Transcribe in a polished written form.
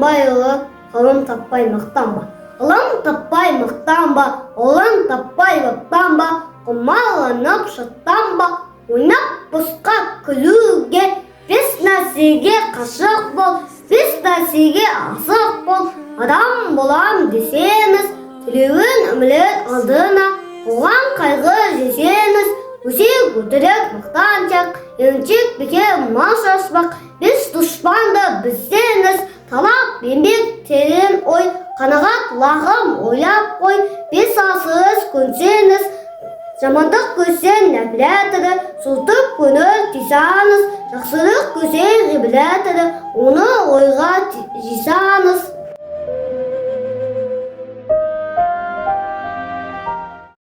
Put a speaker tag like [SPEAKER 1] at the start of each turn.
[SPEAKER 1] Атамбайұлы ғылым таппай мақтанба. Ғылым таппай мақтанба, ғылым таппай мақтанба, құмаланып шаттанба, ойнап босқа күлуге, бес нәрсеге қашық бол, бес нәрсеге асық бол. Адам болам десеңіз, тілеуін үмілет алдына, оған қайғы жесеңіз, өсек өтірік мақтаншақ, еріншек бекер мал шашпақ, бес дұшпанды білсеңіз, талап еңбек терең ой, қанағат лағым ойлап қой, бес асырыз көнсеңіз, жамандық көрсең нәпіләтірі, сұлтып көңіл тисаңыз, жақсылық көрсең ғибіләтірі, оны ойға жисаңыз.